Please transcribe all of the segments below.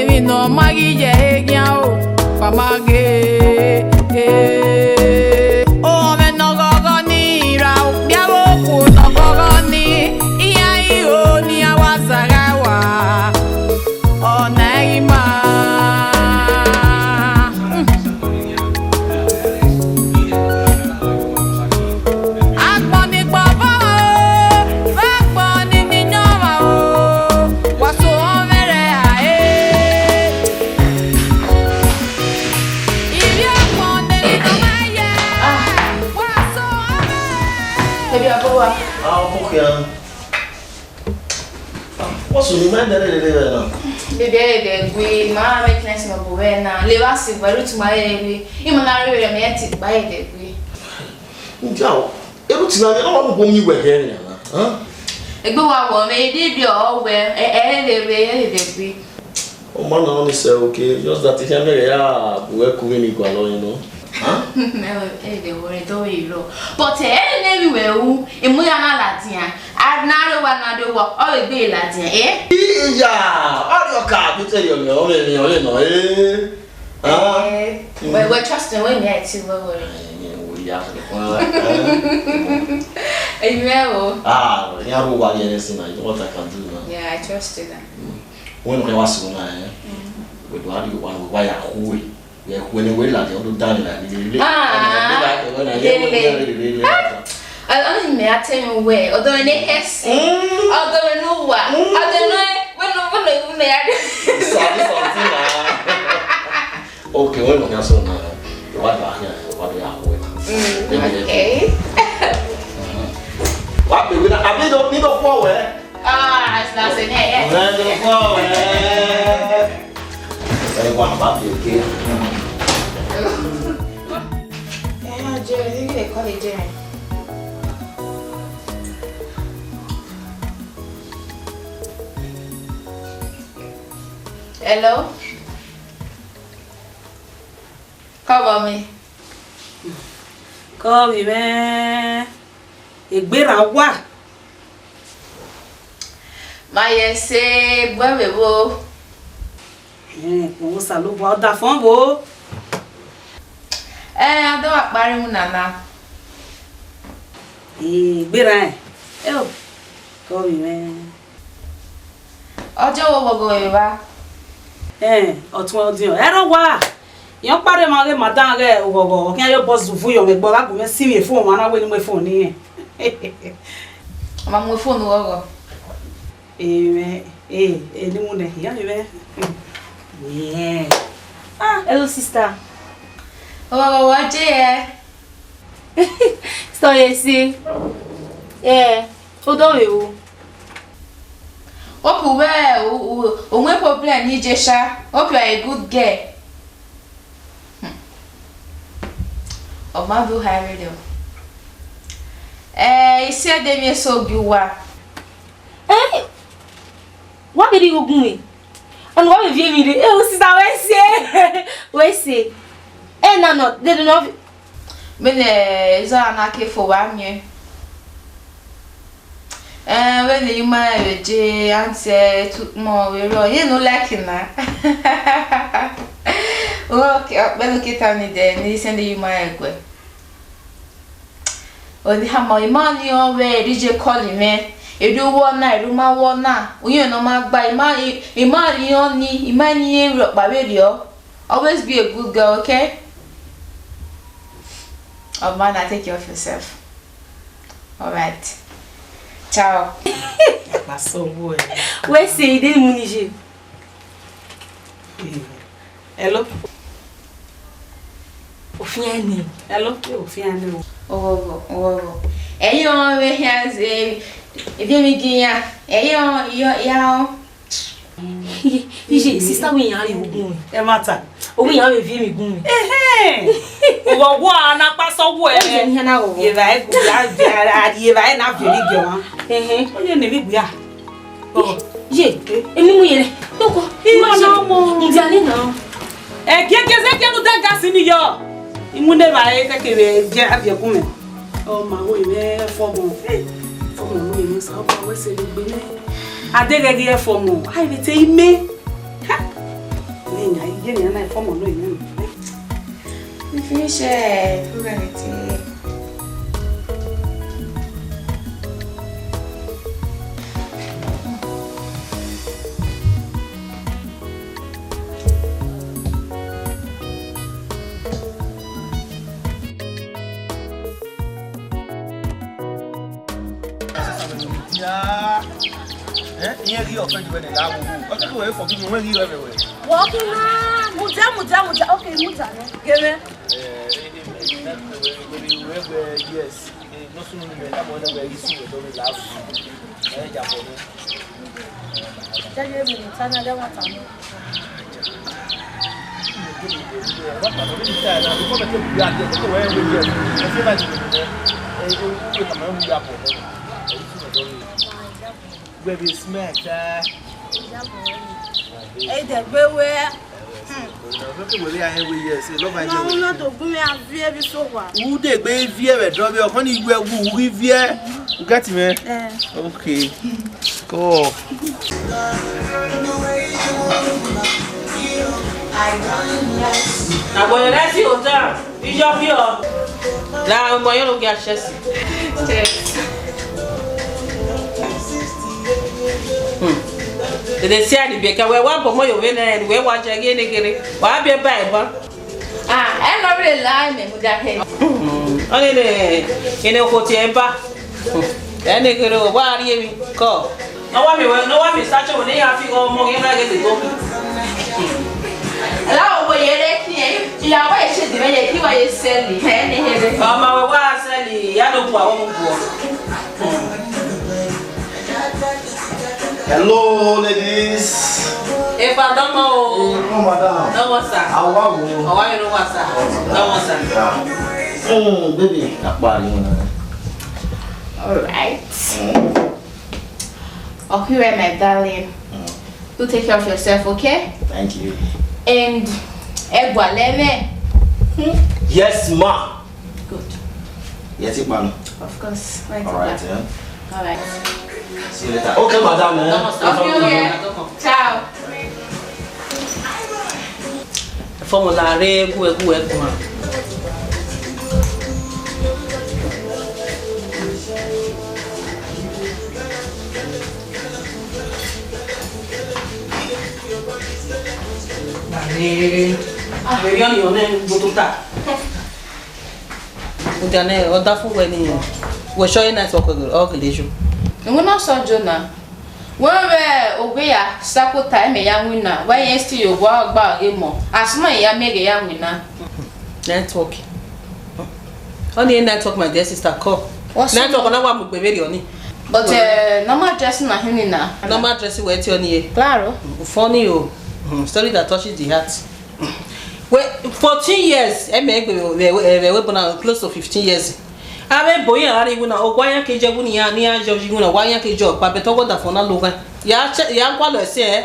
Emi no magi je gyao pamage o me no gogo ni ra biawo ku no gogo ni iya io ni awasagawa o naima What's the man that now? Baby, we ma make nice no buena. Le va si varu tu ma ele. Imana re me eti ba e we. Njao, e ru ti na e no mo mi we here na. Huh? Egbe wa wo me dey bi o we we. Oh man, no me say okay, just that if you are ya we ku ni kwa lo, you know. Huh? They worry do we lo. But nevi we wu imu ya na latin. Adnaro wa na do wo o gbe latin Iya, all your car you tell you no eh. Ah. We trusting we me ti we worry. We ya Ah, you are wa ye nsi na what I can do now. Yeah, I trusted them. When we was na we do have you one we ya huwe. We when we la do down la ni. I don't me attend way. Although in S. Although no wa. I don't know when Sorry something Okay, when we are so now. What we are okay. What we will I don't need to forward. It's not saying hey. Saya buat apa okay? Jerry, they call it Jerry. Hello? Cover me. Call me, man. Ìgbéra wà. Máa ṣe bọ́ẹ̀bẹ̀ wo. Kò sàlùbọ̀ ọ̀dà fún wo. Adó àparí mu nàná. Ìgbéra ẹ̀. Call me, man. Ọjọ́ wo gbogbo ìwà? Ọ̀tún ọdún ẹ̀rọ wà. Yàn parí ma lè madam rẹ̀ ọ̀gọ̀gọ̀ kí ayọ̀ bọ́ zù fún yọ̀ mẹ́gbọ́ lágùn mẹ́ sí mi fún ọmọ anáwó ní mo fún ní ẹ̀. Ọmọ mo fóònù ọ̀gọ̀. Ní mo nẹ̀ ìyá mi bẹ́. Hello sister. Ọ̀gọ̀ wọ́n jẹ́ ẹ. Sọ yẹ sí. Ó dọ̀wẹ̀ o. Hope we onwe problem ni Jesha. Hope you are a good girl. Oma do high radio. You said them you so biwa. What did you go me? And what have you me? Sister, we say. No, they do not. Is that an for 1 year? When you married, answer took more we you know liking that. Okay, but look at me then, listen to you my way. When the hammer money away, did you call me? You do one night, Ruma one now. You know, my by my only Imani by radio. Always be a good girl, okay? Oh man, I take care of yourself. Alright. Ciao. Passou boa. Ué, sei, dele munigi. Hello. O fiane. Hello. O fiane. Oh. Eyo we hiaze. Ebi mi ginya. Eyo ya. Ije, sister we yan le ogun. E mata. O we yan we vi mi gun mi. O wo ana pa so wo e. O ni na wo. Ye vai ku ya ye vai na fi ri gyo. O ye ne bi gya. Ye, emi mu yele. Toko. Ma na mo. Ijale na. Kiekeze ke nu da gas ni yo. Imu ne ba e ke be je avie ku me. O ma wo ibe fomo. Fomo mo ni so ba we se le gbe ni. Adegege fomo. Ai be te ime. Ha. ye ni na form no yin. We finish program today. Here you offend when they laugh. What do you forgive me when you everywhere? Walking muja. Okay, muja. Give me. Yes. No sooner than that one where you see don't laugh. Tell you me, Tana, they want to. What are you saying? I'm going to be at the way we are. I feel like you come on, you are. Baby smack, Hey, the where? No, not to be a very so one. Who they be via drop your honey where we via? Got me? Okay. Go. Na boy let's see hotel. You job here. La mo yo lo get chess. They say be ka we wan pomo yo we na we wan je ge ne gere. Wa be bai ba. I'm not really lying, me with that head. Oni ne ene ko ti e ba. Ene gere o wa ri mi ko. No wa mi search o ne ya fi o mo ge na ge ti go. Allow boy you ya wa e se di me ye ki wa ye sell he he. Ma we wa sell ya do po awon mo. Hello, ladies. If I don't know, Oh, madam. no what's that? How are you? Oh, I know what's that. No what's that. Baby. Alright. Okay, my darling. Do take care of yourself, okay? Thank you. And Egwaleme. Yes, ma. Good. Yes, man. Of course. Right. Alright, yeah. Alright. See you later. Okay, madam. Okay. Ciao. Formula re gu ma. We yon yon en botuta. Udane oda fu we ni. We show you network oglejo. Ngona so Jonah. Wewe obeya sako time ya nwina. Why you still you go agba emo. Asma ya mege ya nwina. Network. Only network my dear sister call. Network na wa mu pe very oni. But normal dressing na hini na. Normal dressing we ti oni e. Claro. Funny o. Story that touches the heart. Well, 14 years, we close to 15 years. Abe boy ari guna ogwanya keje guni ya ni ajo guna wanya keje pa betogo da fona loga. Ya kwalo ese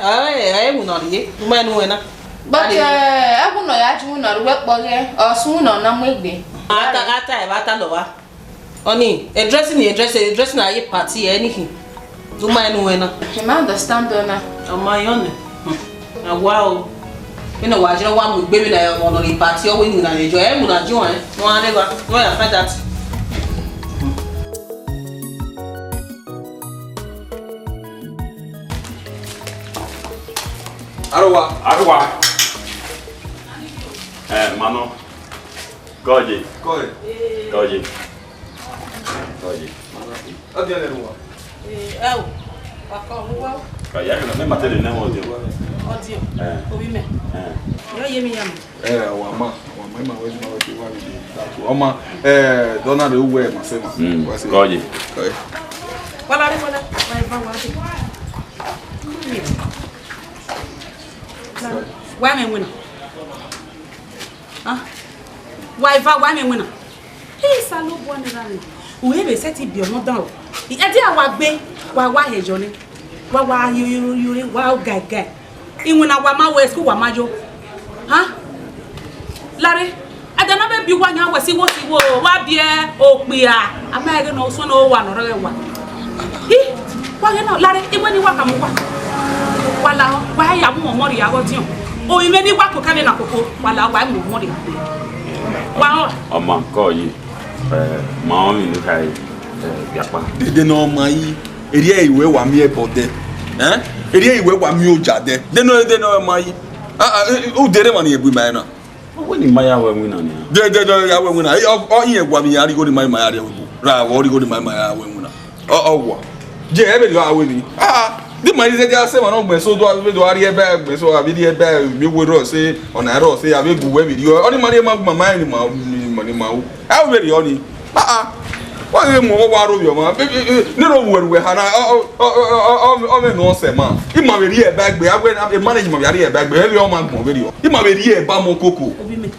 guna ri ma nu wena. But aguno ya ju na ruwe poge osun na na megbe. Ata lo wa. Oni, dressing na ye party anything. Do ma nu wena. You understand Donna? O ma yon. Wow. You know what? You know what? We baby na on the party. Or we na enjoy. We na join. No ane go. No ya find that. Arwa. Mano. Goji. Adiante, Rua. Wako. Kaya na matele na audio. Audio. Obi me. Yo ye mi yam. Wama wezi mawati wali tatu. Oma dona de uwe masema. Goji. Wala. Why me win? Why me win? Hey, salo bo ni rani. We be set it be no down. E di awa gbe wa hejo ni. Wa you wa guy. Inwe na wa ma we school wa majo. Larry, adana be bi wa nya wa si wo wa bie opia. Ama ge no so no wa no re wa. Hi, wa ge no Larry, inwe ni wa ka mo wa. Wala wa ya mu mo ri ya go dion. o ime ni wa ko ka na koko wala wa mo mo de wa ọmọ nǹkan yìí máa ń rìn níta yàpá. Dédé náà máa yí eré ìwé wà mí ẹ̀bọ̀ dẹ eré ìwé wà mí ọjà dẹ dédé náà máa yí ó dèrè mà ní ẹ̀bùn ìmọ̀ ẹ̀ náà. wọ́n ní máa yàwó ẹ̀wìn náà ni. Dédé yàwó ẹ̀wìn náà ọ ìyẹn wà mí yàrá ìgò ní máa yàrá ẹ̀wìn rà wọ́ ìgò ní máa yàrá ẹ̀wìn náà ọ wà jẹ́ ẹ̀ bẹ̀ ní àwọn ẹ̀wìn di ma ise ja se ma no gbe so do ari ebe gbe so abi di ebe mi wo ro se ona ero se abi gu we video oni ma ni ma mama ni ma o a we ri oni wa ye mo wa ro yo ma ni ro we ha na o me no se ma I ma we ri ebe gbe agbe manage ma ri ebe gbe ri o ma gbon we ri o I ma we ri ebe mo koko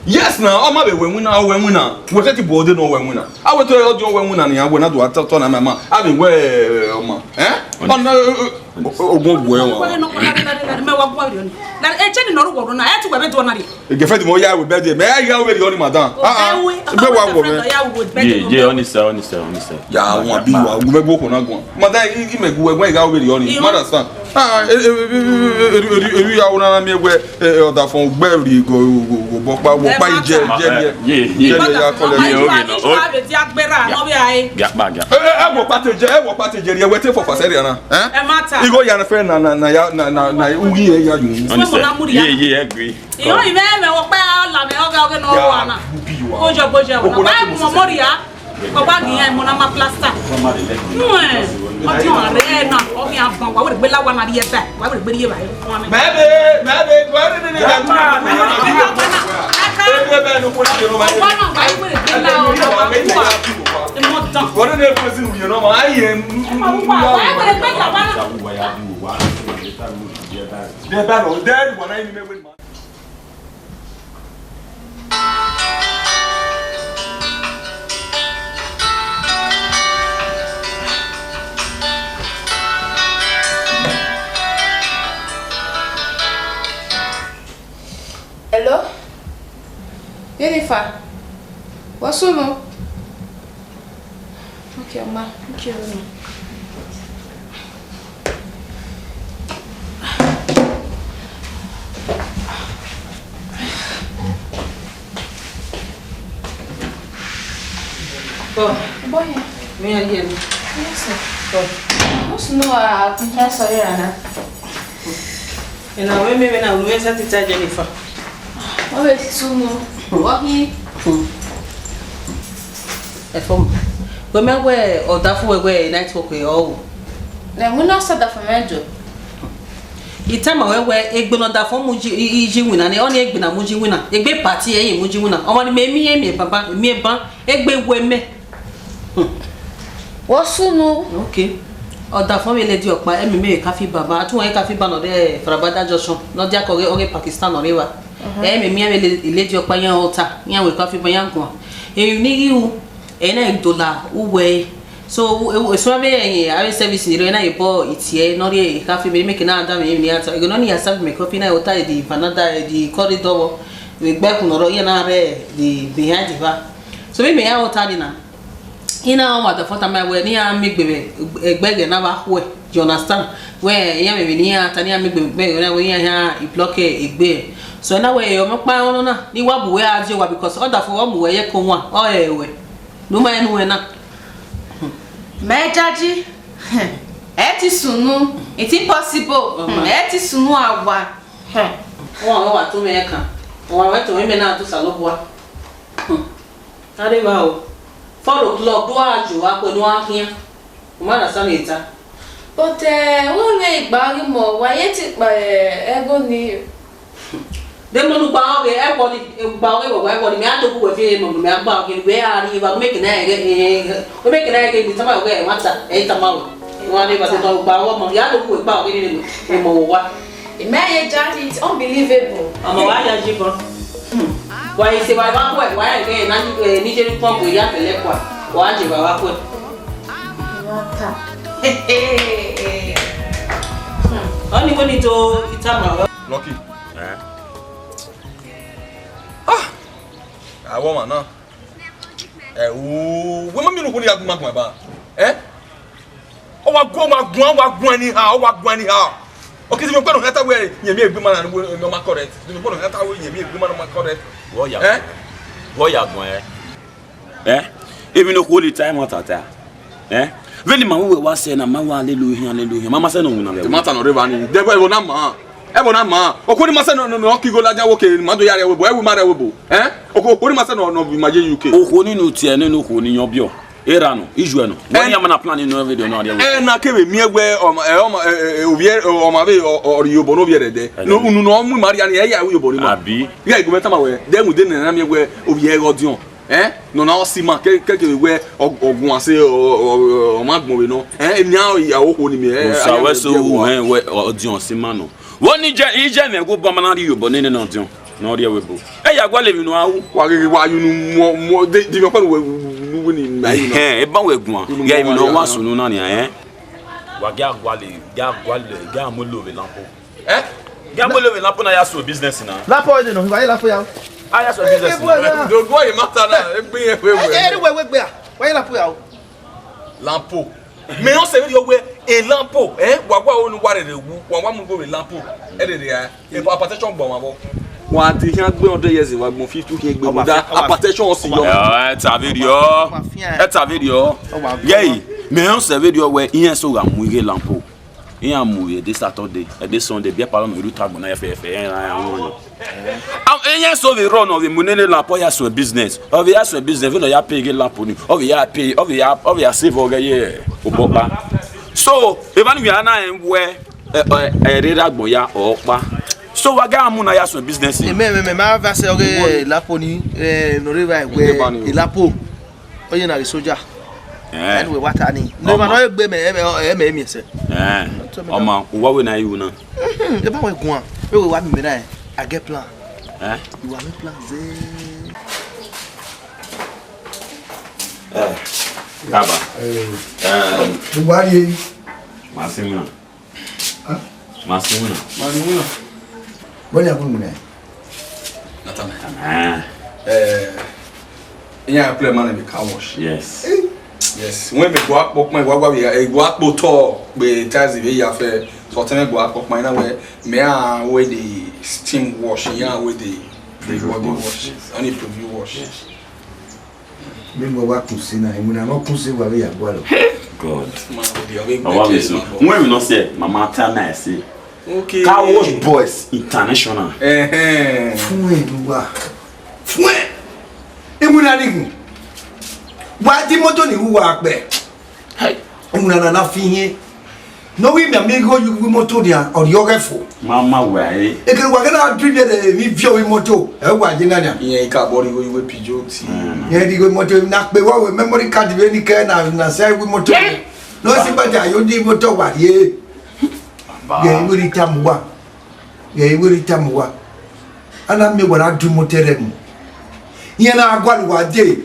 yes na o ma be we nwuna we se ti bo de no we nwuna a we to o jo we nwuna ni agbe na do ato na ma a be we o ma ona ogun bu e won me wa gwa ri oni na e che ni no ro na e ti we be do na ri e ge fe ti mo ya we be de me ya we ri oni madam be wa wo me je oni se ya won bi wa gu be go ko na gun madam I me gu we ga we ri oni understand eri ya wona na me we oda fon gbe ri go bo pa ije je ya ko le o ge no o be ti agbera no bi ai yàpá e wo pate je ri we te for fasere na e mata igo ya na fe na ugi e ya yun oni se agree iyo ime me wo pe la me oga no wa na bojo wa mo mo ri ya ko ba giyan mo na ma plaster o ti on re na o mi aban wa we gbe lawa na ri e ba wa we gbe ri e ba mebe wa re ne ya ma be no ko ti ro ma wa na wa we gbe la o wa e mo tan wa re ne ko si ru yo no ma aye wa we gbe la wa na de ba no de wa na ni me we ma Hello? Jennifer? What's up? Okay, ma. Okay, ma. oh Boy. me ya yen Yes, sir. What's no I'm sorry, Anna. ina we me na we sa ti ta Jennifer Oh, it's so no. What he? e fom we me we o da fu we network e o Na mu na sada for mejo. itama we egbe da fo mu iji wina ni oni egbe na mu ji wina egbe party e mu ji wina omo ni me mi e mi baba mi e ban egbe we me What's no? okay o da fo me le di opa e mi me ka fi baba atu won ka fi ba no de Farabada Junction no dia ko ore Pakistan no rewa e mi me le di opa yan ota yan we ka fi ba yan gun e ni yu e na $1 uwe so so be yin service ni re na ibo itie no re ka fi me make na ada me ni ata e no ni ya serve me coffee na ota di Canada di corridor we gbe kun ro yin na re di behind the bar so me ya ota di na ina o ma da fota ma we ni ya mi gbe egbege na ba ho you understand we ya me ni ya ta ni ya mi gbe na we ya I block egbe so na we yo mo pa onu na ni wa bu we aje wa because order for mu we ye ko wa o ewe no ma enu we na Mejaji. Eti sunu. It's impossible. Eti sunu awa. won wa to me kan won wa to me na to salobwa ade ba o 4 o'clock do aju wa pẹ̀lú akin o ma na sanita But wọ́n lè gbárí mọ̀ wáyé ti pa ego ni. de mo nu gba o ge e ko ni gba o ge wa ni me a to ku we fi mo me gba o ge we ari wa make na o make na ge ni tama o ge mata e tama o wa ni ba to gba o mo ya to ku we gba o ge ni mo wa Imeye Jaji, it's unbelievable. ama wa ya ji bon wa ise wa ba ko wa ya ge na ni je ni pump ya tele kwa wa je ba wa ko Mata. oni woni to itama Lucky. Awo ma na. We ma mi no ko ni aguma ba. O wa gun anyhow, Okay, if you go to where you may be man and no ma correct. If you go to where you may be man no ma correct. What ya? What ya going? Even no holy time out there. When the man who was saying, hallelujah, hallelujah. Mama said, no, the matter no river. They were no man. Ebona ma. Okoni ma say no kigo laja woke mado yare webo. E we mare webo. Okoni ma say no be maje UK. Okoni no tie no okoni yobio. Era no, iju no. When ya man plan no video no there. Na ke we miegwe obiere o ma be o yobo no biere de. No unu no mu mari ani e ya we yobo ni ma. Abi. Ya go meta ma we. Den we den na miegwe obiere odion. No na osima ke we ogun ase o magbo we no. Enya ya wo ko ni me. So we so we odion sima no. Woni je me go boma na yobo ne no odion. No there we bo. Ya gwa levi no awu. Wa you mo di me kwa we ni na you no. E ba we gun. Ya mi no wa sunu na ni wa ga mo lo we lampo. Ga mo lo we lampo na ya so business na. Lampo de no, vai lá foi. Ah, ya so business na. Do go e mata na, e gbe e we. We. Vai lá foi. Lampo. Mais on sait dire ouais et lampo wa onu wa re wu wa mu go we lampo e de ya e for application gbo wa bo wa ti yan gbe 100 years wa gbon 50 ke gbe mo da application si yo ta video yeah mais on sait dire ouais yen so ga mu ire lampo yen mu e de Saturday e de Sunday bien parlant no ruta gbo na fe yen won yen so we run of munene lampo ya so business of ya so business we no ya pay lampo ni of ya save ogaye obopa so even we are na we rera gbo ya opa so wa ga mu na ya so business me ma va se oge laponi no river we lapo oye na soja anyway what ani no ma no gbe me se o ma wa we na you na e ba we gun we wa me na I get plan you want me plan Gaba. Wari. Masimuna. Boni akun mune. Natama. Yeah, play man be car wash. Yes. Yes. When me go up my we go up to be tazi we ya fe so tell me go up my na we we the steam wash yeah we the body wash only preview wash. Mimi wa kusina imuna no kusi wa ya gwalo. God. When we not say mama tell na say. Okay. Car wash boys international. Fue. Imuna nigun. Wa di moto ni wa pe. Hey. Imuna na fiye. No we me go you moto dia or yogefo. Mama we. E ke wa gana preview de mi fio we moto. E wa jinga dia. Yen ka body go you pijoti. Ye di go moto na pe wa we memory card we ni ke na say we moto. No si ba ja yo di moto wa ye. Ye we ri tamwa. Ana me wa du moterem. Ye na agwalu wa je.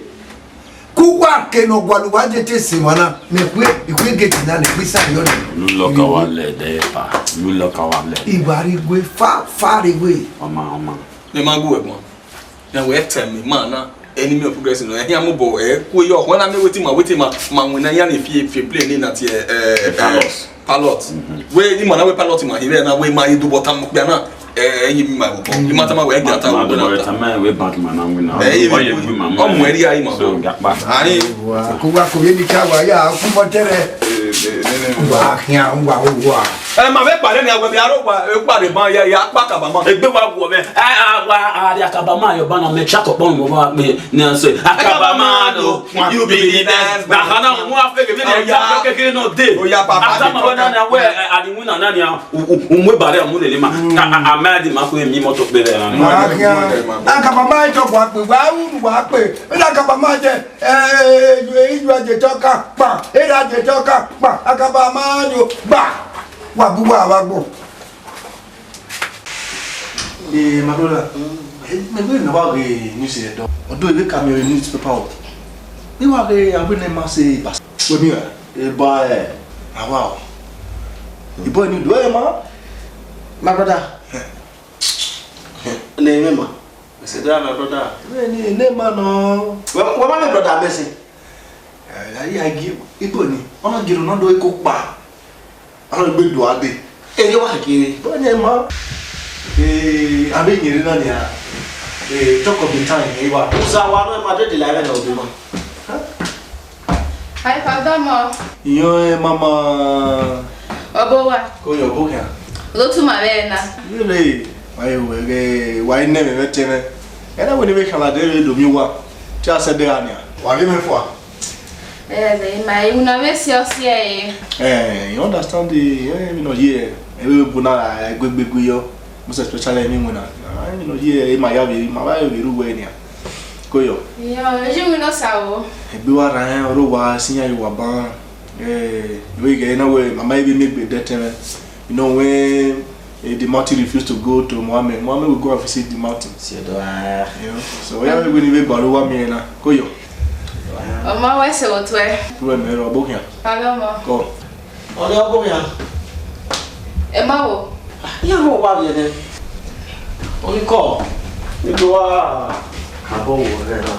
Kuwa ke no gwalu wa je te si wana me kwe get na le kwisa yo. Lu loka wa le de pa. Lu loka wa le. Ibari gwe far away. Mama. Ne ma go e mo. Na we tell me man na enemy of progress no ehia mo bo ko yo ho na me wetin ma wena ya na fie play ni na tie pilot we ni ma na we pilot ma here na we ma idu botam bia na eyi mi ma bo ni mata ma we ga ta wo na ta ma we bank man na we na o mo eri ayi ma so gapa ani ko wa ko ni ka wa ya ku mo tere wa kia wa ma be pare ni agbe bi aro pa e pare ban ya pa kabama egbe wa wo me ari akabama yo bana me chat upon wo ba me na say akabama no you be the best ba kana mo afe ke bi ya kekere no dey o ya papa ata ma bana na we adi mu na na ya umwe bare mu le ma amadi ma ko mi moto pe le na akabama to kwa pe wa pe na akabama je ju aje toka pa era je toka pa akabama no ba wa buwa wa gbo madola me be na wa ge news e do odo e be camera newspaper o ni wa ge abun ne ma se bas we mi e ba awa ibo ni do e ma brother ne me ma se da my brother ne ma no wa ma me brother be se ya gi ibo ni ona giru no do e ko pa ana gbe do ade Ele wa ke. Bone ma. Abi nyiri na nia. Talk of the time e wa. Usa wa no ma de live na obi ma. Hi, Padamo. Yo mama. Obowa. Ko yo bo kan. Lotu Marena. Really? Why never met him? And I wouldn't make a day do me what. Just a day on ya. What do you mean for? My una vez yo see. You understand the you know here. Every buna I go big yo. Most especially me when I you know here my yavi my wife will ruin ya. Go yo. Yo, you know sao. Be what I am or was seeing you were born. We get away. My maybe make that time. You know when the mountain refused to go to Mohammed will go and visit the mountain. You know, so we are going to be Baluwa Miena. Go yo. Oma wese otwe. Go and mirror book here. Padamo. Go. Ole obo ya. Emma wo. Ya ho wa bi de. Oni ko. Ni do wa ka bo wo re na.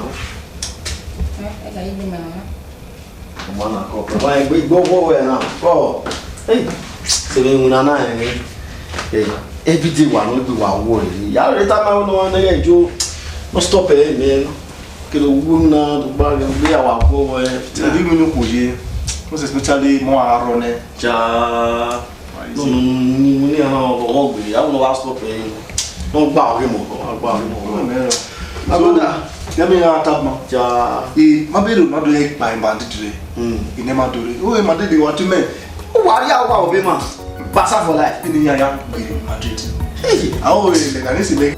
Ela ibi ma. Mo na ko. Wa egbe gbo we na. Ko. Hey. Se be una na e. Every day one will be one word. Ya re ta ma no na ye jo. No stop e me. Que lo wuna do ba be awa go e. Te di mi no koje. Most especially mo arone. Ja. No ni ana o gbe. Ya no wa stop e. No gba o mo. Gba o mo. Agoda. Ya me na tap ma. Ja. Ma be do na do e pa ba ndire. Ine ma do re. O e ma de wa tu me. O wa ri awa o be ma. Passa for life. Ini ya Madrid. Hey, awo le kanisi le.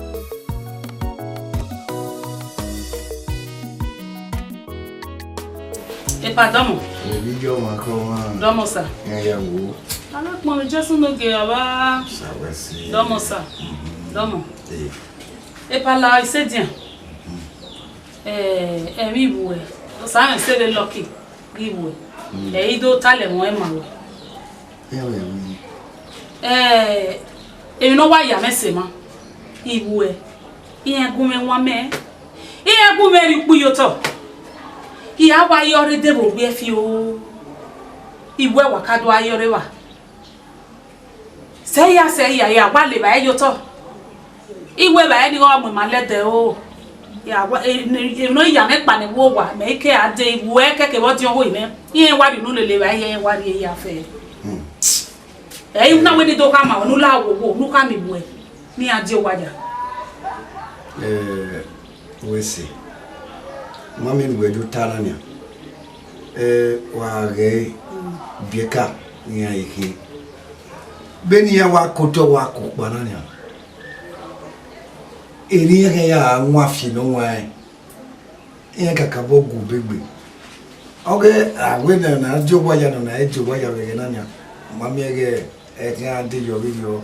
Padamo. Video makoma. Domo sa. Ya wo. Ala mo Jesu no ge aba. Sawasi. Domo sa. Domo. Pala ise dian. Mi buwe. O sa en se le lucky. Iwe. Ido tale mo e ma wo. Ya we. Èmi no wa ya mese ma ibu e iyan gun me won me iyan gun me ri pu yo to iya wa yore de bo gbe fi o ibu e wa ka do ayore wa se ya wa le ba yo to iwe ba ni o mo ma le de o ya wa no ya me pa ni wo wa me ke ade ibu e keke bo ti o wo ime iyan wa ri nu le ba iyan wa ri ya fe una we ni do kama onu la wo nu ka mi bu e ni ade o waja we see mami we do tanania wa ge bieka ni ayiki beni ya wa koto wa ko banania eri ya nwa fi no wa e kaka bogu begbe oge awe na ajo waja no na ejo waja we nania mami ege ekin ade yo video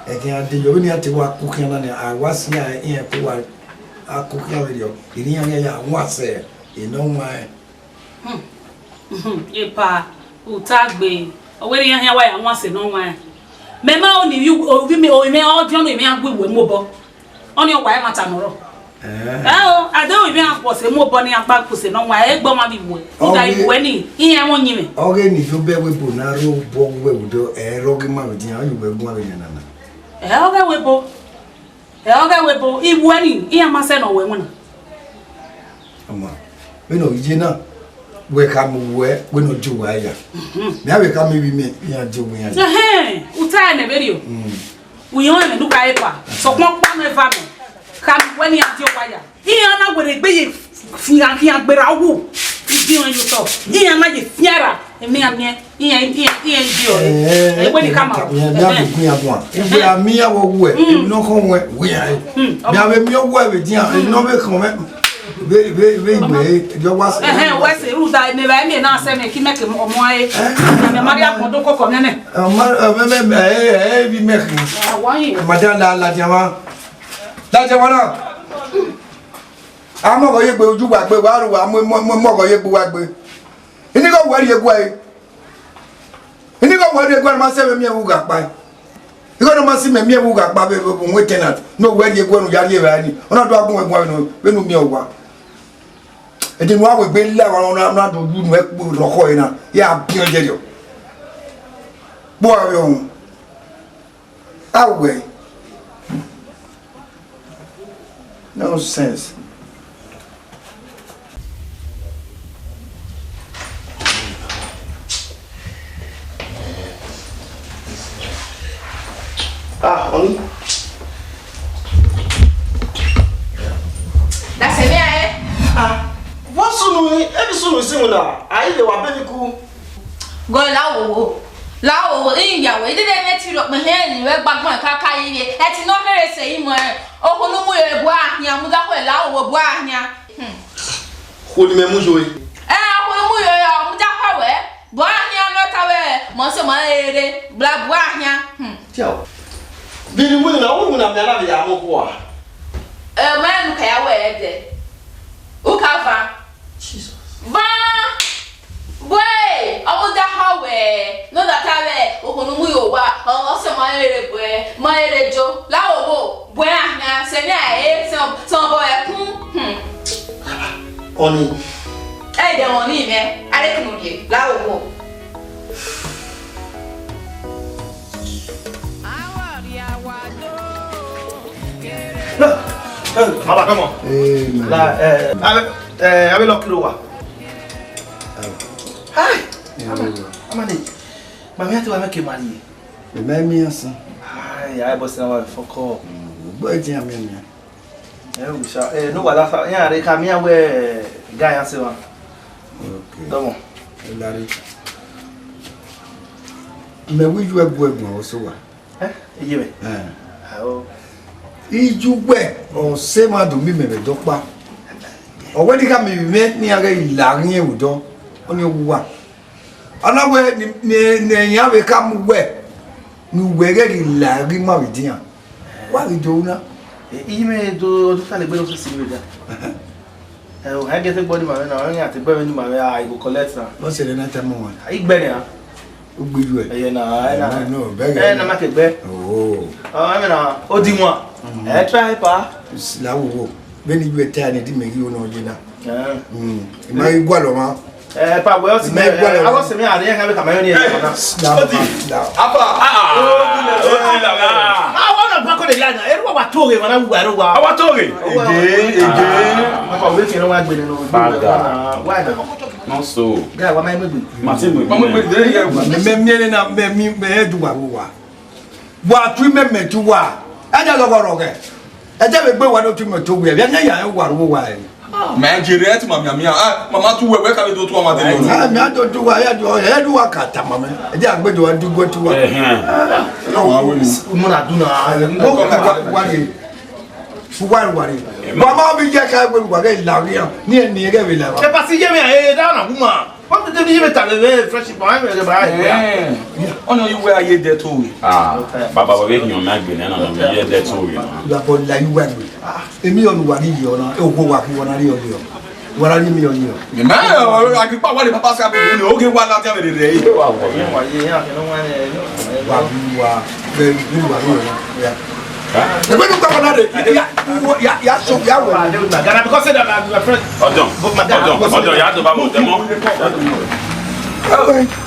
ekin ade yo ni ati wa kukin na ni awasi a yen ko wa akukin video iri ya won ase ino wa epa utagbe oweri yan wa ya won ase no wa me ma oni obi me o me audio no me agbewe mo bo oni o wa e mata noro o ade o me apo se mo bo ni agba pose no wa e gbo ma bi wo ida iwe ni iyan won yin me oge ni so be we bo na ro bo we do rogi ma bi yan yu we gbo we na na oge we bo iwe ni iyan ma se no we won ama we no ije na we ka mu we no ju wa ya me we ka me bi me ya ju we ya uta na be ri o uyan me nu ka epa so pon pa me fa me kam when you ati o waya iyan na gbere gbe ye fi agbera wo ibi won yo to iyan ma ye fiara emi amie iyan di o e we ni kama ya bi kun ya bon e ami ya wo we no ko we ya mi ave mi o we be dia no be kan be jo was we se ru da me ba mi na se me ki make omo aye me maria ko do ko me bi me madam la jama na amo go ye gbe oju gba gbe wa ru wa mo go ye gbe wa gbe ini go wari egwa e ini go wari egwa ma se me ewu ga pa iko no ma si me ewu ga pa be we tenant no wari egwa no yari e ba ni ona do agun egwa no be no mi ogwa e di wa we gbe la wa na do du no e roko ina ya bi o je dio bo awe on Away. Nonsense. Ah, honey. That's it, eh? Ah, what soon? Every soon we see now. I the baby cool. Go lao. Lao, in ya way, didn't let you look my hand, you went back my caca. It's not very say, oh, no more, boah, Yamuda, lao, or boah, Hold me, Mujoy. ah, well, Muda, boah, not away, Monsieur Maere, blah, boah, Tell. Billy William, I wouldn't have never been a war. a man who can wear it. Ukava. Jesus. Ba! Boy! Omuda hawe! No that I okonumu yowa, also my boy, my rejo, lao, buena, senya, some boy, Honey. I don't want him, I reckon you, lao. Mama, come on. I will lock you over. Hi. Amani. Mami, I want to make money. The man, yes. Hi, I was now for call. Boy, Jamie. No, what yeah, they come here where guy answer one. Okay. Come on. Larry. Me wish you a boy also. You. Oh. Ijuwe o se ma do mi me be dopa o we di ka mi me ni aga ilarin e udo oni wuwa ana we ni yan we ka mu we ni we ge ilarin ma we dian wa ri do na Ime do ta le gbe lo si mi da. O ha get body ma na o yan ti gbe ni ma I go collect na. lo se le na ta mo wa Igbe ni ha. o gbeju e Eye na. no be Na ma ke gbe. oh I mean o di won. Try pa. la wo be ni ju e ta ni di me ri o no je na ma igwa lo ma Pa we o si me I was me are yan ka be ka ma yo ni e na. Apa. Odi la. I want to back on the line. Everyone was talking when I was Awa toge. I was waiting on my gbe no. Why No so. guy what my maybe. Martin we. Mama me dey here. me na me edu wa tu me tu wa aja lo goro ke aja be gbe wa do tu me to we ya ya wa ro wa e Man, Jerry, mama tu we ka do to ma de no. ah me do tu wa ya do he do wa kata mama aja gbe do wa du go tu wa No wa we ni. Mo na do na. o ko wa ni wa ni mama bi je ka gbe wa ke la ri ni ke be la E pa si je me da na kuma. What did you tell me fresh boy me ba. Ono you where you there to we. Baba we hin o ma gbe na na me ye de to we. la bo la yu wa ni emi onu wa ni yo na e o ko wa ki wona ri o yo wona ni mi yo ni Me ma agripa wa de papa ska pe ni oge wa la te me de yi. Wa ye ya ke no wa ni. wa bi wa be ni wa ni ya e be nu ka na de ya so ya wo Gana because that my friend. Odo ya do ba mo de mo.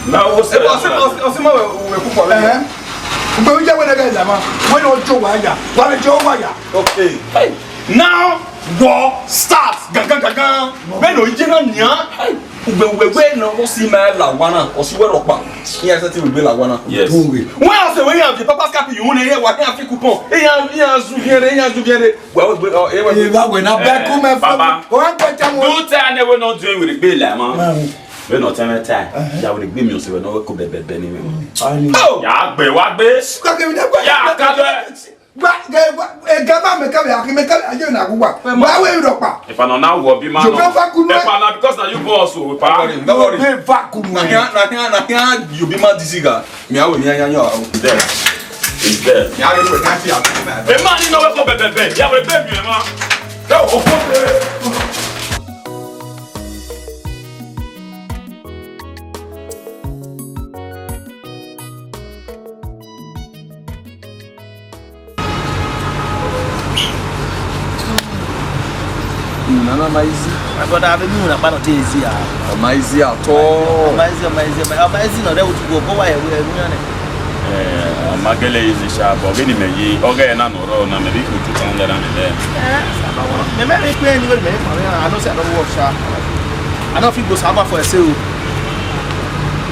Na o se O se ma we ku for le. Mbe unja wena ga zama wena ojo wa ya wa le jo wa ya Okay. Now war start. Gangan. Me no je na nya. Ugbe no o si ma la wana, o si we ro pa. Yes, that we be la wana. Yes. tunwe When I say when you have the papa cap you ne wa kan afi coupon. E ya zuviere. e ba wena be ku me Baba. o an kwa ta mo Do tell ne we not doing with the bill man. We not time time. Ya we gbe mi o se we no we ko bebe ni me. ani Oh. Ya gbe wa gbe. ka ke na kwa Ya ka do. ga ba me ka ya ki me ka aje na ku wa ba we ro pa If I na wo bi man. You don't fuck with me. If I na because na you boss o pa. Don't worry. be vacuum Na here you be ma disiga. Me awe mi anya nya. There. Is there. Me awe we kan ti afi. E man ni no we ko bebe. Ya we be mi ma. Go o ko. Nana maizi. My brother have me na pa no te easy ah. Maizi ato. Amazing no dey to go why we na. Magele is the sharp, or any may okay, and no, maybe you could turn that on there. Me me play anyway, me. I know say I don't work sharp. I don't feel go saba for a sale.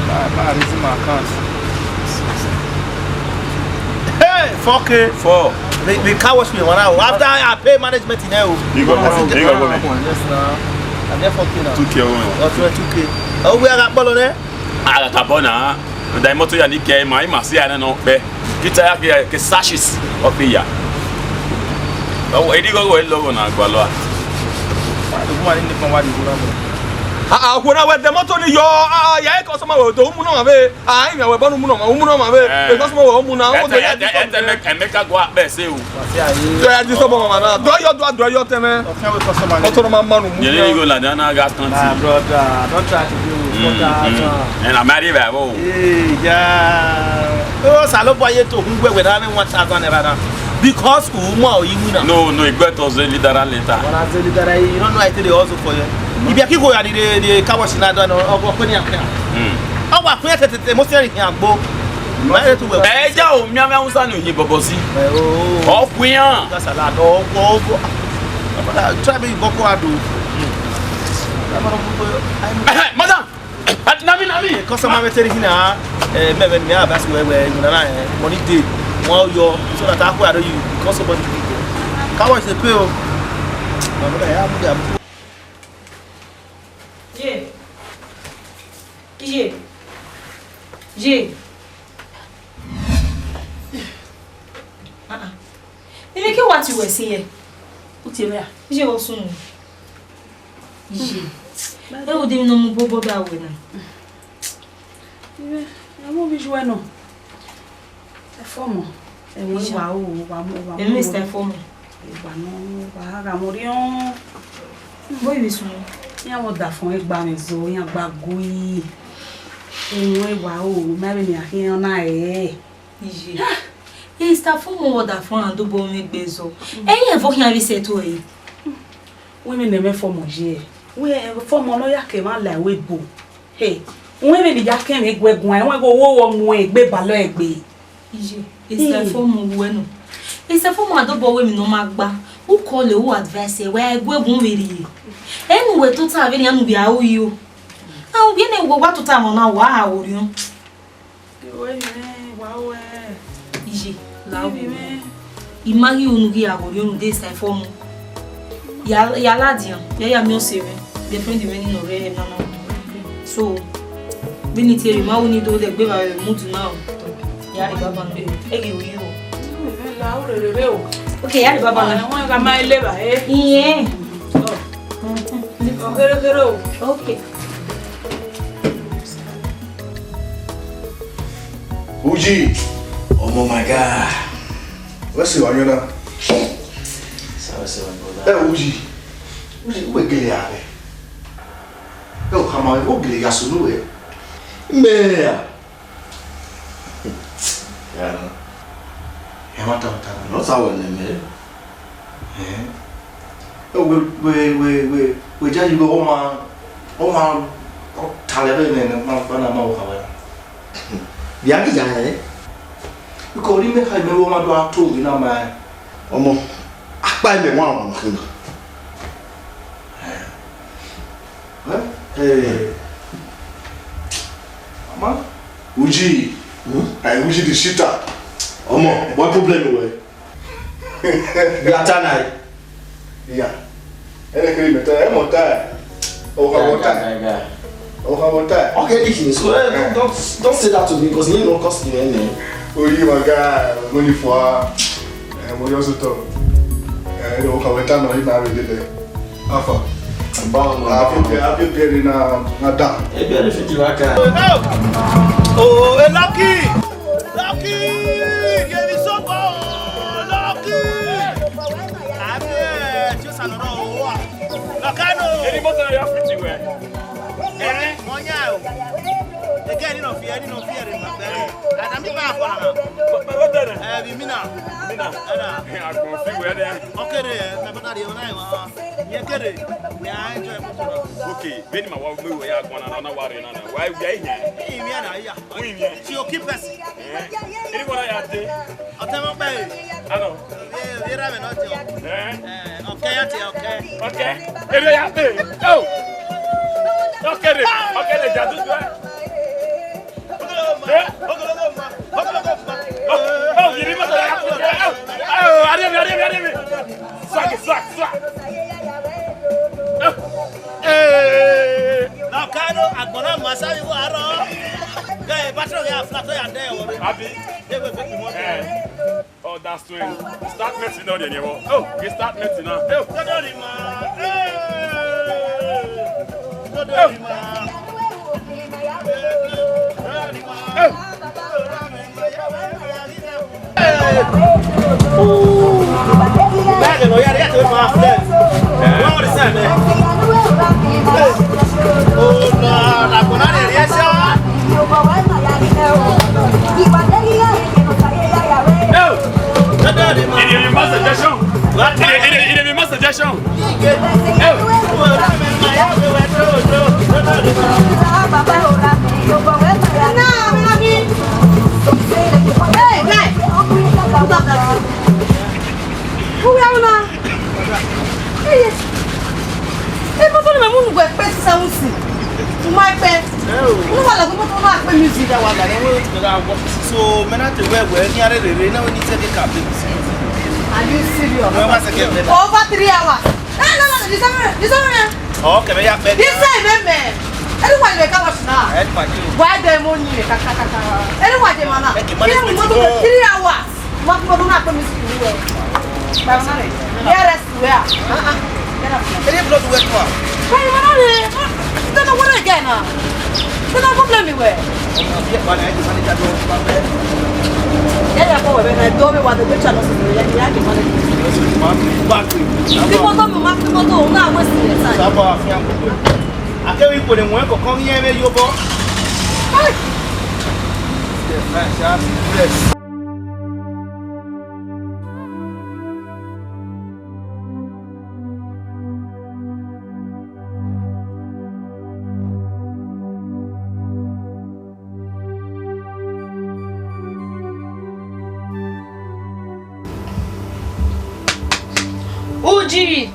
I raise my account. Hey, 4K. 4. The car wash me 1 hour. After I pay management in hell. You go Yes, now. I'm there 4K now. 2K. Or 2K. Oh, we are at ball on there. Ah, Cabona. The motor you need my Marcia and no pay. Get a sashes of the year. Oh, I did go well low on Agualo. The woman in the command. When I went the motor, your customer will do Munave. I know about Munave, because more Muna and make a go up there. Say, do your teme? You need to go Ladana gas country. Brother, don't try to do and I'm married. Yeah. Oh, Saloboye to who were having 1,000 ever. Because no, it got us literal later. You don't know I tell you also for you. If you keep going, the car wash in that one or Penny. Oh, what created the most here go. Married to a Beja, Miaman, you Bobosi. Oh, we are. That's a lot. Oh, try me Boko do. Madam, at Nami, customer here, Meven, that's where money did. While you're so that I do you because of money. Car wash the pill. J. You make what you were saying. Put your hair. J was soon. J. I would even know Bobo Bawina. I won't be joining. A former. And we Mr. Former. Boy, this one. Y'a mo da fún egba mi zo y'a gba gui enwe wa o mari mi akin na ije e sta fún mo da fún ando bo mi gbezo eyin e fo kin abi se to yi we mi ne me fo mo je we fo mo no ya ke ma la we bo hey we mi ja ke mi gwegun e we go wo mu egbe ba lo egbe ije e sta fún mo we no e sta fún mo ando bo we mi no ma gba who call who advice we egwegun we anyway, to tell me I'm be how you. I'll be any what to tell now. Wow, you. Wow, easy. Love me. Imagine you get a you this time for me. Yaladian, yeah, me saving. The friend you no really no. So, we need to remember we need to the baby move now. Yeah, Baba, you. Okay, yeah, Baba. I want to my liver, eh? Yeah. Okay. Uji. Oh my God. What's the one now? Hey Uji. Uji, where get ya? Oh, come on, who get ya so no? Me. Yeah. Ya mata. No sawo ne. Oh, we just go Oma, Talebe and Manama. Bianca, you call him a Roma do our two in our mind. Omo, I buy me one. Hey, Mama, Uji, I wish you the shitter. Omo, what problem away? Gatana. Yeah. Anything better, I'm on time. Oh, how about that? Oh, how about that? Okay, listen, so don't say that to me because you don't cost me anything. Oh, you my guy, money for and we also talk. And you know, time now, you know, we did it. Alpha. I've been getting a down. Maybe I fit you like Oh, hey, Lucky! Give me some more! Lucky! I'm here, just another one. Locano! Any more than you have pretty well. Eh? Monya! Again, you know, fear in my belly. And I'm back for now. Mina. I go figure there. Okay, there. I'm not the only one. Yeah, get it. Yeah, I enjoy it. Okay, Benny, my wife, we are going on worry. Why we are here? She'll keep us. Anyone I have to? I'll tell my baby. I know. We're having not okay. Okay. Here we are. Oh. Okay, just do it. Oh, you remember that? Oh, I didn't. Swag. Now, Kano, I'm gonna massage you. Hey, but you have flat there. Oh, that's true. Start messing on anymore. Oh, you start messing now. Oh, So, men at the web where near the arena when you take a captain. Are you serious? Over 3 hours. No, this one. Okay, we have This time, man. Anyone they come now. Why the money? Anyone they wanna. 3 hours. What more do not come to you? Yes, where? Any blood wet one. Why you don't know what again? Don't have problem anywhere. Yeah, boy, when I told me what the picture was, I can manage. People don't know, people don't know, wasting their time. I can't put in work or come here, you go. Yes. Oji!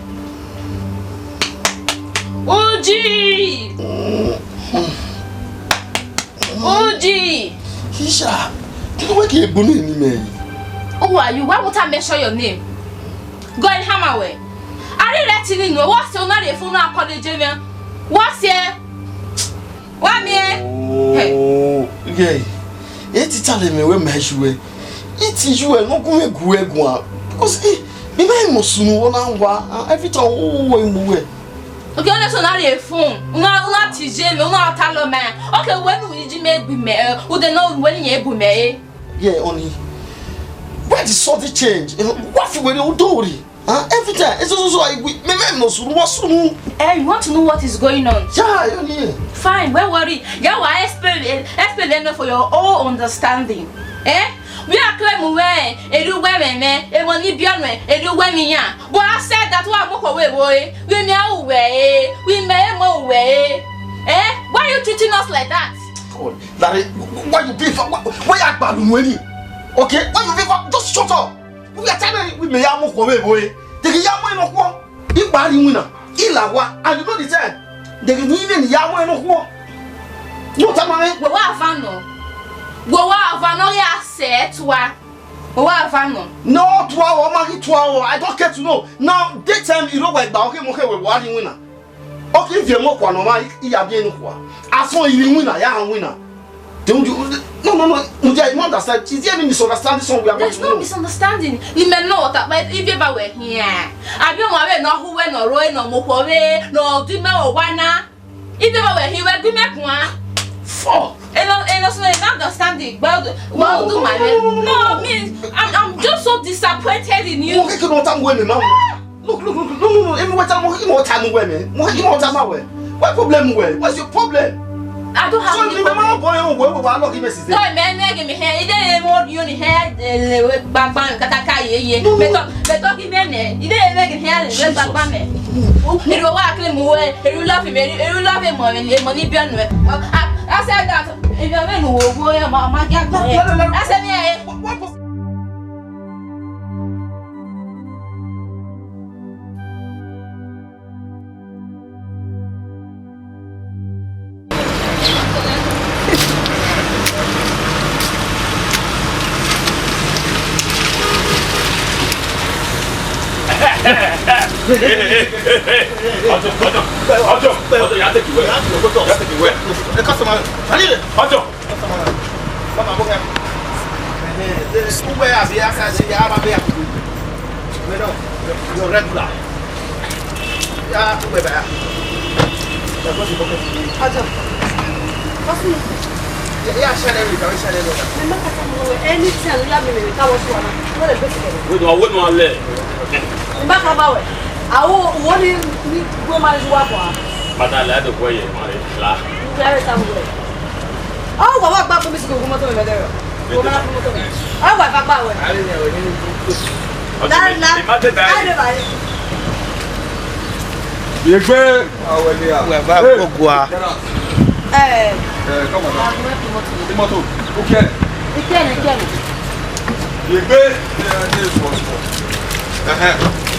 Hisha, you know what you're doing, man? Who are you? Why would I mention your name? Go and hammer away. Are you letting you know what's your name? For now, college, what's here? What me? Oh, okay. It's telling me where my shoe. It is you and not going to go because me must know one every time. Oh, okay, let's not a phone. Not TJ, not tell man. Okay, when will you make me mayor? Who don't know when you're able me? Yeah, only. Where the sort of change? What will you do? Every time. It's also like we what's wrong. Hey, you want to know what is going on? Yeah, only. Fine, don't worry. Yeah, I explain for your own understanding. We are claiming where a do women, a money beyond a do women. But I said that one more away, boy. We may away, we may more way. Why are you treating us like that? God, Larry, why you beef? Why are you bad money? Okay, why you beef? Just shut up. We are telling we may have more away, boy. The Yamway no one. If bad winner, Ilawa, and you know the time. They can even Yamway no one. No time, well, I found no. Go out, Vanoya said to her. Go out, Vano. No, 2 hours, 2 hours. I don't care to know. Now, daytime, you know what about him, okay, we're watching winner. Okay, if you're more one, you are being one. I saw you winner, young winner. Don't you? No, you don't understand. She's even misunderstanding somewhere. There's no misunderstanding. You may know that, but if you ever were here, I don't want to know who went or Roy, no Mokore, no Dima or Wana. If you ever were here, we'll be back one. Fuck. And also, not understanding. Well, do my man. No, me, I'm just so disappointed in you. Okay, no time women now. Look, no. Every time more time women. More time away. What problem? What's your problem? I don't have any problem. Boy, why not give me sister? No, man, give me hair. You didn't want you in hair. Backbone, Kataka, ye. Better give me. You didn't make hair. Let's backbone. You know what? You love him. You love him more than money. I said that. If you're going to go, Mamma, I said, yeah. Awo woni ni go manage wa kwa. Madala de boye mare la. Claro ta mo. Oh, wa gba ko mi si go moto me bedero. Go na moto me. Ah, wa gba we. Ale ni o ni. La. Mate dai. Ale ba. Ye gbe awele a. We ba gogua. Come on. Moto. Okay. Ikene. Ye gbe ni sponsor.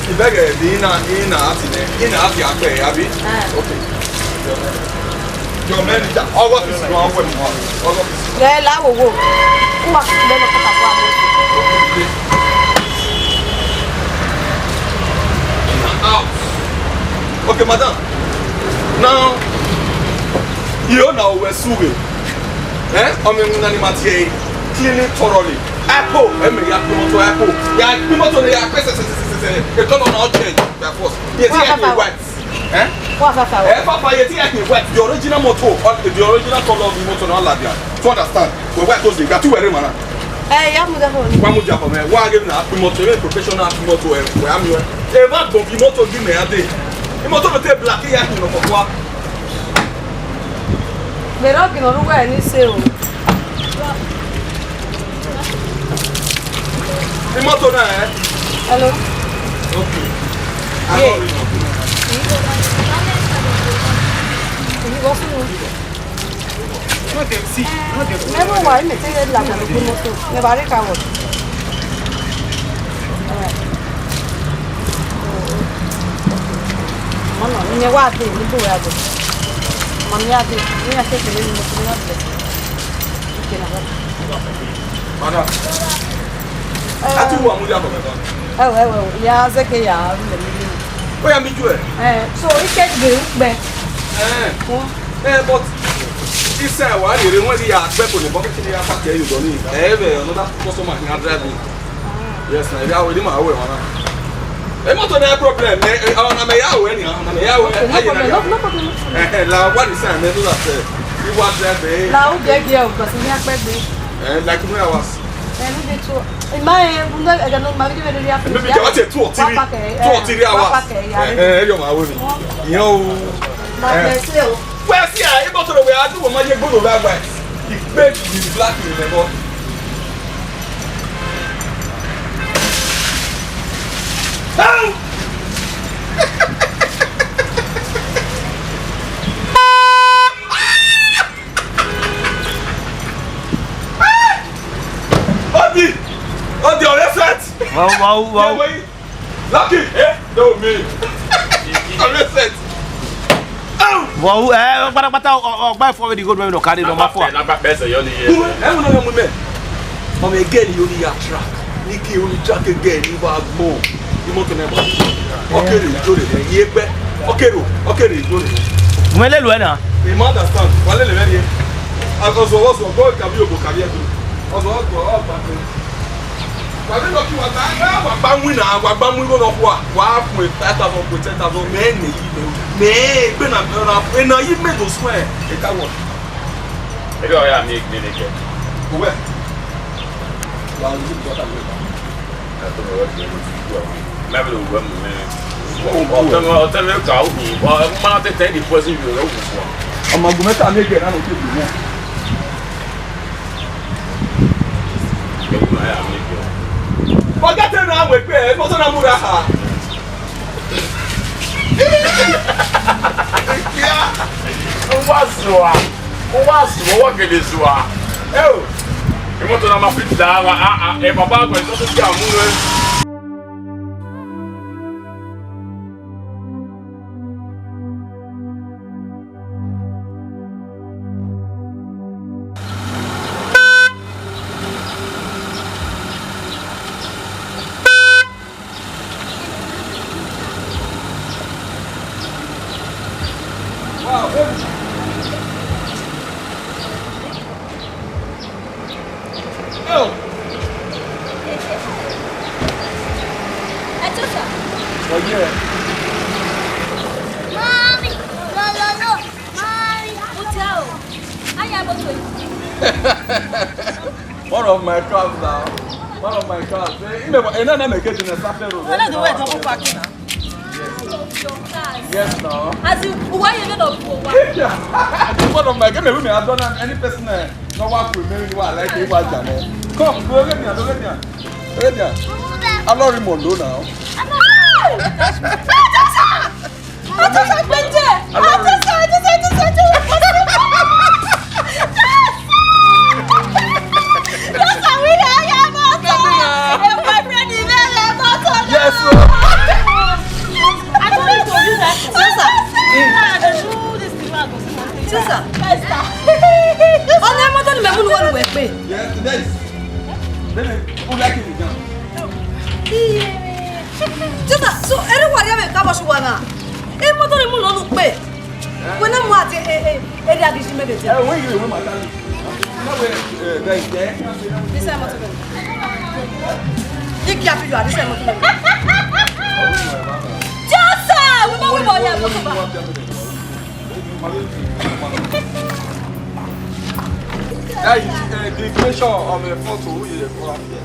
Ibege di ina ati akpe abi. Okay. Your manager, all of this no away mo. All of this. Le la wo wo. Nwa le no kota kwa mo. Okay, madam. Now, you know we suge. Omi nani matie clean it thoroughly. Apple, ya pimoto apple. Ya pimoto le ya pese. You don't know how to change by force. Yes, you wet. What fa? Papa, you wet. The original motor, the original color of the motor, not like that. To understand, we wet those things. Got two very man. Ya mu da ho. One more job, man. Why give na motor? Professional motor. We am you. Eva don the motor give me a day. The motor no take black here no for what? Me ro ki no ruwa ni se o. The motor na Hello. Okay. Yeah. Okay, see. Never why me say la na ko moto. Me bare ka wo. Mama, ni wa te ni bo ya bo. Mama ya te, ni ya te ke ni moto na te. Ke na ba. Madam. Ati wo amuja ko me. Ya zeke ya le mi. O ya mi ju e. So ike gbe. But this time why you want to expect for the bucket to ya pack you don't need. Another customer can drive me. Yes, na ya we dey my way mana. Motor na problem. Na me ya we ni, na me ya we. No problem. La what is saying me do that. You want drive. La o de ge o ko si ni apegbe. Like 2 hours. Ẹnu de tó. Ìmáyé bunda ẹ̀gẹ̀ ló máa ń gbé lórí àpò. Maybe just 2 or 3 hours. Yo ma we mi. Ìyẹn o. Máa bẹ̀ sí o. Well, see, I able to the way I do my good over white. He baked the black in the bottle. On the other side. Wow. Lucky, no me. On the side. Wow, pata buy for the good women no carry number 4. Na ba pese yo ni ye. E mo no mo me. O me again you ni track. Niki you ni track again you ba gbo. Ni mo to na ba. Okay, you do it. Ye pe. Okay, you do it. Mo le lu e na. You understand? Wale le me. Akoso wo so go kabi obo kabi e to. Oso go o ba to. Wa be lo ki wa ba nwi na wa ba nwi go no kwa. Wa fun 5,000 ko 10,000 me ni yi. Me pe na yi me do swear. E ka wo. E do ya mi ni ke. Uwe. Wa lu ko ta we. Na to wo ti wo. Na be lo wo me. O tell me ka o ni. Wa ma na te di poison you o wo. ọmọ gùnmẹ́ta méje náà ló ti dùn mọ́. ọjọ́ tẹ̀lé náà wẹ̀ pé ẹ̀ mọ́tò náà múra ha. Wá sùn wọ́n gèdè sùn wa. Ẹ o, ìmọ̀tò náà máa fi dà wá ẹ̀ bàbá àgbẹ̀ tó ti àmúlò ẹ̀. One of my cars now. One of my cars. Another make it in a Safari Road. Where the way to parking now? Yes, now. As you, why you not go? One of my game, I don't have any person no one to me who I like it. Come, go get me, go get me. Go get me. I'm not Rimondo now. Yes, sir. So everyone have a kabashuana. E moto ni mu lo nu pe. We na mu ati e da gishi me de. When you remember that. This is moto. You can't figure out this moto. Just we mo ya moto ba. That is the creation of a photo who is a photo.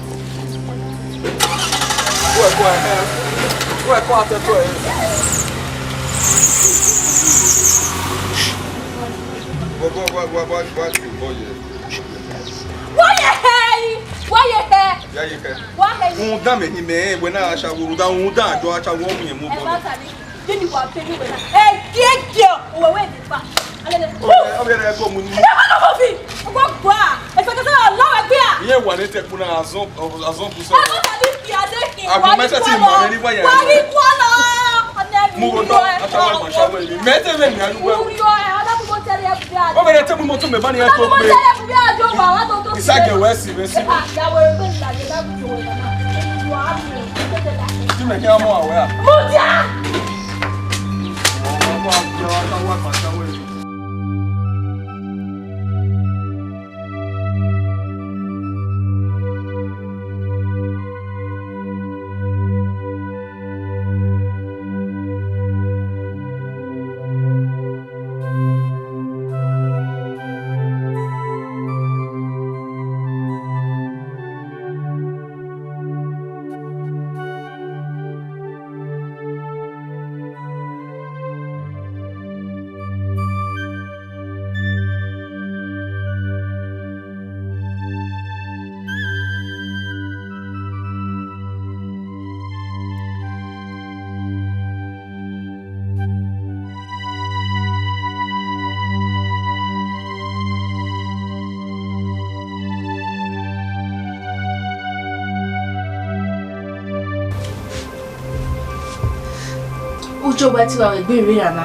Ujo bati wa we gbe re ana.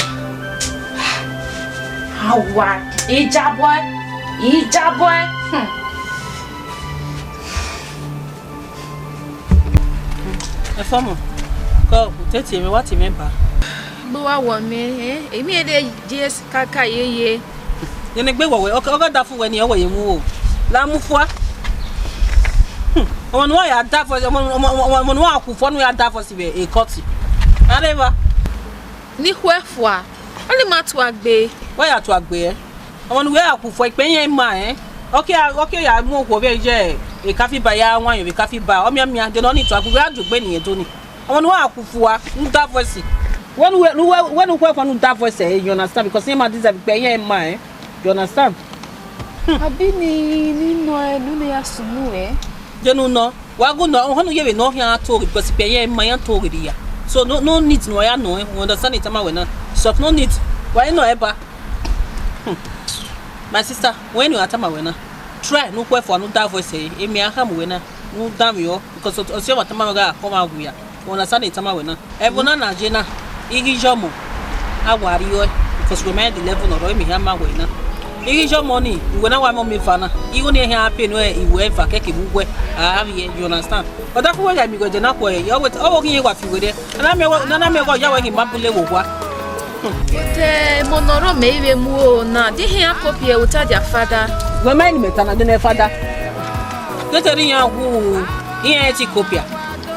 Awa, ìjábọ̀. E fomo. Ko tete mi wati me ba. Bo wa wo mi èmi e de JS kaka yeye. Ye ne gbe wo we o da fún we ni o wo ye mu o. La mu fua. Ọmọ no ya da for ọmọ no akufo no ya da for sibe e koti. Areva. Ni huefua. Only ma to agbe. Why ya to agbe e? Ọmọ no we akufo ipe yen ma Okay ya mu ko be je e kafi ba ya wan yo be kafi ba. O mi de no ni to agbe adugbe niyen to ni. Ọmọ no akufo wa n da for si. When we for that voice, you understand? Because him this have been here in mind. You understand? Abi ni no ya sumu You know, wa go no, how no you no here talk because be here in mind talk here. So no need no ya no, you understand it am we na. So no need. Why no ever? My sister, when you atama we na, try no kwa for no that voice e me aham we na. No damn you because o what atama ga come out here. You understand it am we na. E bona na je na. Igi jomo awari yo because we made the level no me here ma we na. Igi jomo ni we na wa mo me fa na. Igo ni here happy no e we fa keke bugwe. You understand? But that way I go na ko e. O kin wa fi we there. Na me go ya we hin mabule wo kwa. Te monoro meiwe mu na di hin akopie uta dia father. We mind me tana de father. Deteri yan gu yan ti kopia.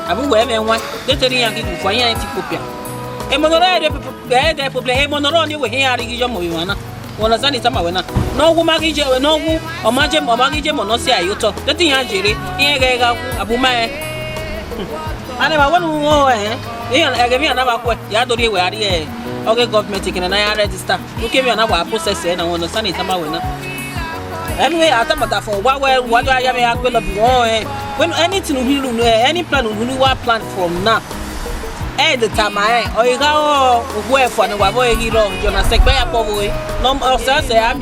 Abu we me wan. Deteri yan ki gu fo yan ti kopia. E monoro de problem e monoro ni we hin ari gi yo mo wi wana. Wona sani tama we na. No gu ma gi je we no gu o ma gi je mo no si ayoto. Deteri yan jere yan ga gu abu ma e. Ane ma wonu wo yan e mi na ba ko ya dori we ari e. Okay, government taking na register. Okay, me na wa process e na wona sani tama we na. Anyway, I thought that for what do I have a when anything you any plan you plan from now. The time or you go where for the way he wrong, you know, say, no, or say, I'm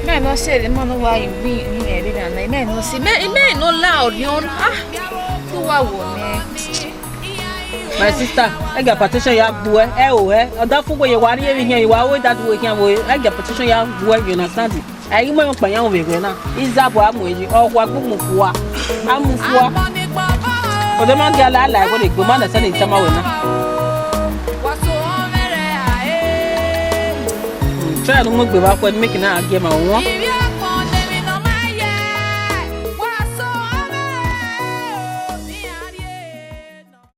Man, no say the man why you be and I may not see me no loud, you my sister, I got petition ya boy, or that for you want here, you are that way here. I got petition ya boy, you understand it. I even my young way now. Is that what I'm with you or what I'm for? For the man, I like what they go man and send it to my winner. Try to move back when making a game. I want.